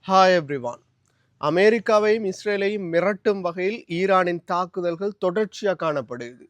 Hi everyone. அமெரிக்காவையும் இஸ்ரேலையும் மிரட்டும் வகையில் ஈரானின் தாக்குதல்கள் தொடர்ச்சியாக காணப்படுகிறது.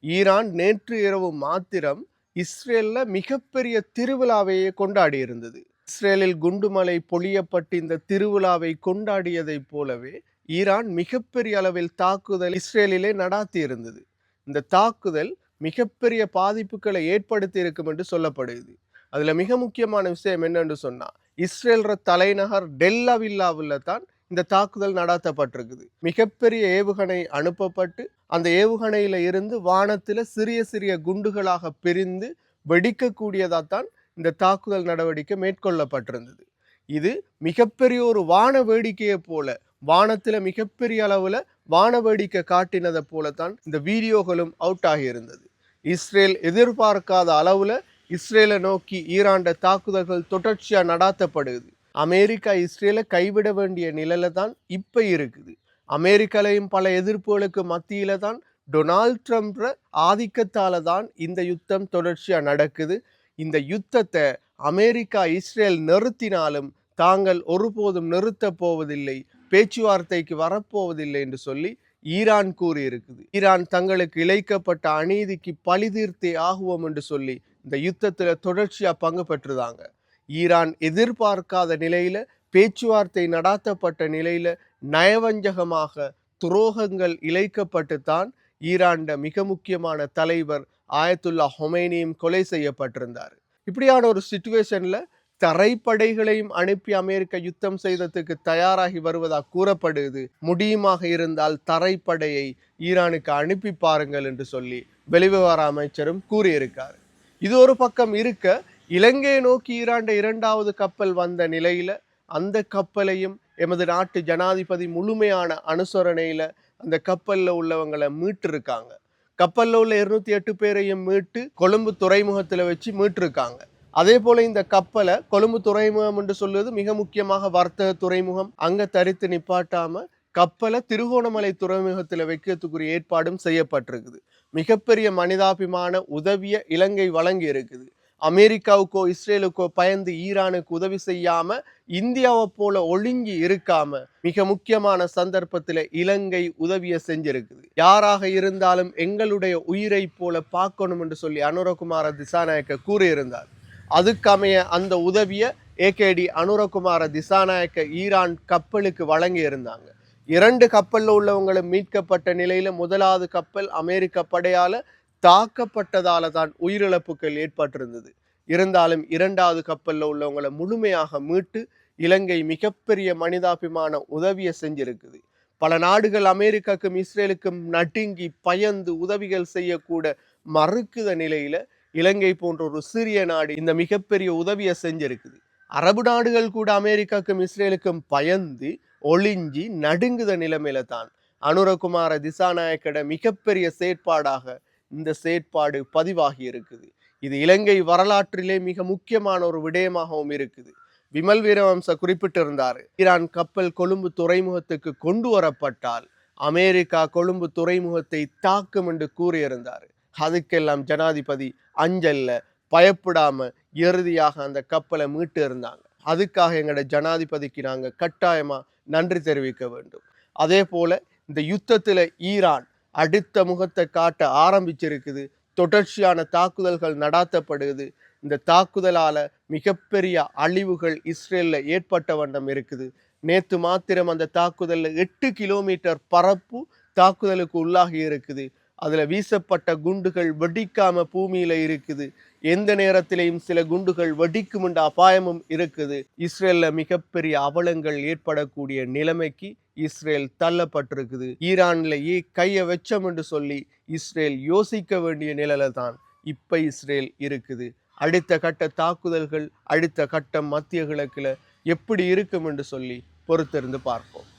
ஈரான் நேற்று இரவு மாத்திரம் இஸ்ரேல்ல மிகப்பெரிய திருவிழாவையே கொண்டாடி இருந்தது. இஸ்ரேலில் குண்டுமலை பொழியப்பட்டு இந்த திருவிழாவை கொண்டாடியதைப் போலவே ஈரான் மிகப்பெரிய அளவில் தாக்குதல் இஸ்ரேலிலே நடாத்தி இருந்தது. இந்த தாக்குதல் மிகப்பெரிய பாதிப்புகளை ஏற்படுத்தி இருக்கும் என்று சொல்லப்படுகிறது. அதுல மிக முக்கியமான விஷயம் என்னன்னு சொன்னா, இஸ்ரேல் தலைநகர் டெல்லாவில்லாவில் தான் இந்த தாக்குதல் நடாத்தப்பட்டிருக்குது. மிகப்பெரிய ஏவுகணை அனுப்பப்பட்டு அந்த ஏவுகணையில இருந்து வானத்துல சிறிய சிறிய குண்டுகளாக பிரிந்து வெடிக்கக்கூடியதான் இந்த தாக்குதல் நடவடிக்கை மேற்கொள்ளப்பட்டிருந்தது. இது மிகப்பெரிய ஒரு வான வேடிக்கையை போல, வானத்துல மிகப்பெரிய அளவுல வான வேடிக்கை காட்டினதை போலத்தான் இந்த வீடியோகளும் அவுட் ஆகி இருந்தது. இஸ்ரேல் எதிர்பார்க்காத அளவுல இஸ்ரேலை நோக்கி ஈரான் தாக்குதல்கள் தொடர்ச்சியா நடாத்தப்படுது. அமெரிக்கா இஸ்ரேலை கைவிட வேண்டிய நிலையில தான் இப்ப இருக்குது. அமெரிக்காலையும் பல எதிர்ப்புகளுக்கு மத்தியில தான் டொனால்ட் ட்ரம்ப் ஆதிக்கத்தால தான் இந்த யுத்தம் தொடர்ச்சியா நடக்குது. இந்த யுத்தத்தை அமெரிக்கா இஸ்ரேல் நிறுத்தினாலும் தாங்கள் ஒருபோதும் நிறுத்த போவதில்லை, பேச்சுவார்த்தைக்கு வரப்போவதில்லை என்று சொல்லி ஈரான் கூறியிருக்குது. ஈரான் தங்களுக்கு இழைக்கப்பட்ட அநீதிக்கு பழி தீர்த்தே ஆகுவோம் என்று சொல்லி இந்த யுத்தத்துல தொடர்ச்சியா பங்கு பெற்றுதாங்க. ஈரான் எதிர்பார்க்காத நிலையில, பேச்சுவார்த்தை நடாத்தப்பட்ட நிலையில நயவஞ்சகமாக துரோகங்கள் இழைக்கப்பட்டு தான் ஈரான் மிக முக்கியமான தலைவர் ஆயத்துல்லா ஹொமைனியும் கொலை செய்யப்பட்டிருந்தார். இப்படியான ஒரு சிச்சுவேஷன்ல தரைப்படைகளையும் அனுப்பி அமெரிக்கா யுத்தம் செய்ததுக்கு தயாராகி வருவதாக கூறப்படுது. முடியுமாக இருந்தால் தரைப்படையை ஈரானுக்கு அனுப்பி பாருங்கள் என்று சொல்லி வெளிவிவகார அமைச்சரும் கூறியிருக்காரு. இது ஒரு பக்கம் இருக்க, இலங்கையை நோக்கி ஈரான் இரண்டாவது கப்பல் வந்த நிலையில அந்த கப்பலையும் எமது நாட்டு ஜனாதிபதி முழுமையான அனுசரணையில அந்த கப்பல்ல உள்ளவங்களை மீட்டிருக்காங்க. கப்பல்ல உள்ள 208 பேரையும் மீட்டு கொழும்பு துறைமுகத்துல வச்சு மீட்டிருக்காங்க. அதே போல இந்த கப்பலை கொழும்பு துறைமுகம் என்று சொல்வது மிக முக்கியமாக வர்த்தக துறைமுகம். அங்க தரித்து நிப்பாட்டாம கப்பலை திருகோணமலை துறைமுகத்தில் வைக்கிறதுக்குரிய ஏற்பாடும் செய்யப்பட்டிருக்குது. மிகப்பெரிய மனிதாபிமான உதவிய இலங்கை வழங்கி இருக்குது. அமெரிக்காவுக்கோ இஸ்ரேலுக்கோ பயந்து ஈரானுக்கு உதவி செய்யாம, இந்தியாவை போல ஒழுங்கி இருக்காம, மிக முக்கியமான சந்தர்ப்பத்தில் இலங்கை உதவியை செஞ்சிருக்குது. யாராக இருந்தாலும் எங்களுடைய உயிரை போல பார்க்கணும் என்று சொல்லி அனுரகுமார திசாநாயக்க கூறியிருந்தார். அதுக்கமைய அந்த உதவியை ஏகேடி அனுரகுமார திசாநாயக்க ஈரான் கப்பலுக்கு வழங்கி இருந்தாங்க. 2 கப்பல்ல உள்ளவங்களும் மீட்கப்பட்ட நிலையில முதலாவது கப்பல் அமெரிக்க படையால தாக்கப்பட்டதால தான் உயிரிழப்புகள் ஏற்பட்டிருந்தது. இருந்தாலும் 2வது கப்பல்ல உள்ளவங்களை முழுமையாக மீட்டு இலங்கை மிகப்பெரிய மனிதாபிமான உதவியை செஞ்சிருக்குது. பல நாடுகள் அமெரிக்காக்கும் இஸ்ரேலுக்கும் நடுங்கி பயந்து உதவிகள் செய்யக்கூட மறுக்குத நிலையில இலங்கை போன்ற ஒரு சிறிய நாடு இந்த மிகப்பெரிய உதவியை செஞ்சிருக்குது. அரபு நாடுகள் கூட அமெரிக்காக்கும் இஸ்ரேலுக்கும் பயந்து ஒளிஞ்சி நடுங்குத நிலைமையில தான் அனுரகுமார திசாநாயக்கட மிகப்பெரிய செயற்பாடாக இந்த செயற்பாடு பதிவாகி இருக்குது. இது இலங்கை வரலாற்றிலே மிக முக்கியமான ஒரு விடயமாகவும் இருக்குது. விமல் வீரவம்ச குறிப்பிட்டிருந்தார், ஈரான் கப்பல் கொழும்பு துறைமுகத்துக்கு கொண்டு வரப்பட்டால் அமெரிக்கா கொழும்பு துறைமுகத்தை தாக்கும் என்று கூறியிருந்தார். அதுக்கெல்லாம் ஜனாதிபதி அஞ்சல்ல, பயப்படாம இறுதியாக அந்த கப்பலை மீட்டு இருந்தாங்க. அதுக்காக எங்களோட ஜனாதிபதிக்கு நாங்க கட்டாயமா நன்றி தெரிவிக்க வேண்டும். அதே போல இந்த யுத்தத்துல ஈரான் அடுத்த முகத்தை காட்ட ஆரம்பிச்சிருக்குது. தொடர்ச்சியான தாக்குதல்கள் நடாத்தப்படுது. இந்த தாக்குதலால மிகப்பெரிய அழிவுகள் இஸ்ரேல்ல ஏற்பட்ட வண்ணம் இருக்குது. நேத்து மாத்திரம் அந்த தாக்குதல்ல 8 கிலோமீட்டர் பரப்பு தாக்குதலுக்கு உள்ளாகி இருக்குது. அதுல வீசப்பட்ட குண்டுகள் வெடிக்காம பூமியில இருக்குது. எந்த நேரத்திலையும் சில குண்டுகள் வெடிக்கும் என்ற அபாயமும் இருக்குது. இஸ்ரேல்ல மிகப்பெரிய அவலங்கள் ஏற்படக்கூடிய நிலைமைக்கு இஸ்ரேல் தள்ளப்பட்டிருக்குது. ஈரான்லேயே கையை வச்சோம் என்று சொல்லி இஸ்ரேல் யோசிக்க வேண்டிய நிலையில தான் இப்ப இஸ்ரேல் இருக்குது. அடுத்த கட்ட தாக்குதல்கள் அடுத்த கட்டம் மத்திய கிழக்குல எப்படி இருக்கும் என்று சொல்லி பொறுத்திருந்து பார்ப்போம்.